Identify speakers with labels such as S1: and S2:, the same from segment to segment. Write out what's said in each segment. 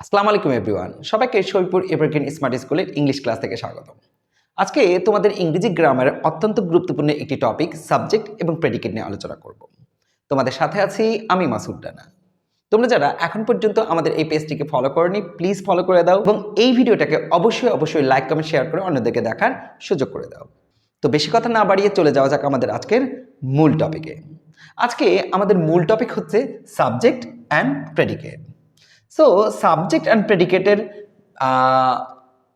S1: আসসালামু আলাইকুম এভরিওয়ান, সবাইকে শৈপুর এভারগ্রিন স্মার্ট স্কুলের ইংলিশ ক্লাস থেকে স্বাগত। আজকে তোমাদের ইংরেজি গ্রামারের অত্যন্ত গুরুত্বপূর্ণ একটি টপিক সাবজেক্ট এবং প্রেডিকেট নিয়ে আলোচনা করব। তোমাদের সাথে আছি আমি মাসুদ রানা। তোমরা যারা এখন পর্যন্ত আমাদের এই পেজটিকে ফলো করনি, প্লিজ ফলো করে দাও এবং এই ভিডিওটাকে অবশ্যই লাইক কমেন্ট শেয়ার করে অন্যদেরকে দেখার সুযোগ করে দাও। তো বেশি কথা না বাড়িয়ে চলে যাওয়া যাক আমাদের আজকের মূল টপিকে। আজকে আমাদের মূল টপিক হচ্ছে subject and predicate. So subject and প্রেডিকেটের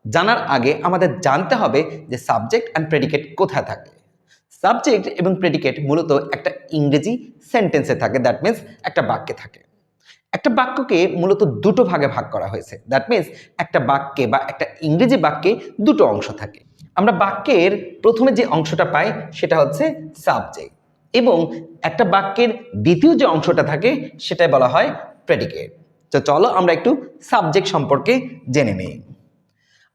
S1: জানার আগে আমাদের জানতে হবে যে সাবজেক্ট অ্যান্ড প্রেডিকেট কোথায় থাকে। সাবজেক্ট এবং প্রেডিকেট মূলত একটা ইংরেজি সেন্টেন্সে থাকে, দ্যাট মিন্স একটা বাক্যে থাকে। একটা বাক্যকে মূলত দুটো ভাগে ভাগ করা হয়েছে, দ্যাট মিন্স একটা বাক্যে বা একটা ইংরেজি বাক্যে দুটো অংশ থাকে। আমরা বাক্যের প্রথমে যে অংশটা পাই সেটা হচ্ছে সাবজেক্ট, এবং একটা বাক্যের দ্বিতীয় যে অংশটা থাকে সেটাই বলা হয় প্রেডিকেট। তো চলো আমরা একটু সাবজেক্ট সম্পর্কে জেনে নিই।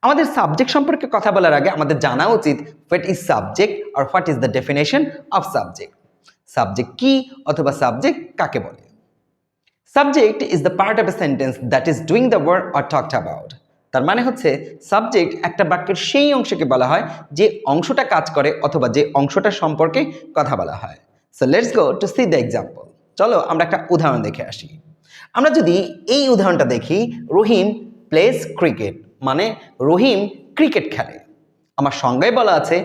S1: আমাদের সাবজেক্ট সম্পর্কে কথা বলার আগে আমাদের জানা উচিত হোয়াট ইজ সাবজেক্ট আর what is the definition of subject. Subject কি অথবা সাবজেক্ট কাকে বলে? Subject is the part of a sentence that is doing the work or talked about. তার মানে হচ্ছে সাবজেক্ট একটা বাক্যের সেই অংশকে বলা হয় যে অংশটা কাজ করে অথবা যে অংশটা সম্পর্কে কথা বলা হয়। So let's go to C the example. চলো আমরা একটা উদাহরণ দেখে আসি। আমরা যদি এই উদাহরণটা দেখি, রহিম প্লেস ক্রিকেট, মানে রহিম ক্রিকেট খেলে। আমার সংজ্ঞায় বলা আছে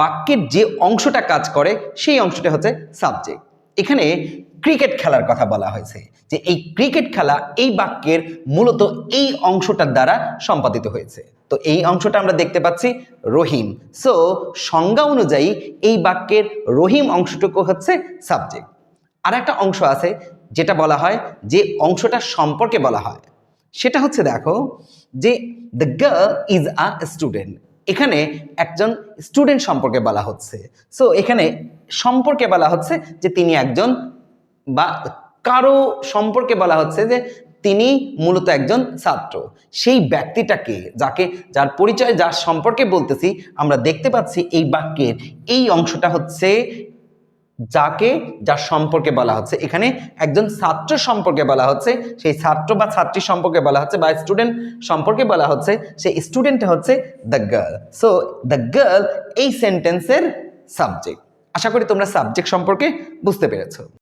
S1: বাক্যের যে অংশটা কাজ করে সেই অংশটা হচ্ছে সাবজেক্ট। এখানে ক্রিকেট খেলার কথা বলা হয়েছে, যে এই ক্রিকেট খেলা এই বাক্যের মূলত এই অংশটার দ্বারা সম্পাদিত হয়েছে। তো এই অংশটা আমরা দেখতে পাচ্ছি রহিম। সো সংজ্ঞা অনুযায়ী এই বাক্যের রহিম অংশটুকু হচ্ছে সাবজেক্ট। আর একটা অংশ আছে যেটা বলা হয়, যে অংশটা সম্পর্কে বলা হয় সেটা হচ্ছে, দেখো, যে the girl is a student. এখানে একজন স্টুডেন্ট সম্পর্কে বলা হচ্ছে। সো এখানে সম্পর্কে বলা হচ্ছে যে তিনি একজন, বা কারো সম্পর্কে বলা হচ্ছে যে তিনি মূলত একজন ছাত্র। সেই ব্যক্তিটাকে, যার পরিচয়, যার সম্পর্কে বলতেছি, আমরা দেখতে পাচ্ছি এই বাক্যের এই অংশটা হচ্ছে যার সম্পর্কে বলা হচ্ছে। এখানে একজন ছাত্র সম্পর্কে বলা হচ্ছে, সেই ছাত্র বা ছাত্রী সম্পর্কে বলা হচ্ছে, বা স্টুডেন্ট সম্পর্কে বলা হচ্ছে, সেই স্টুডেন্টটা হচ্ছে the girl. So the girl এই সেন্টেন্সের সাবজেক্ট। আশা করি তোমরা সাবজেক্ট সম্পর্কে বুঝতে পেরেছো।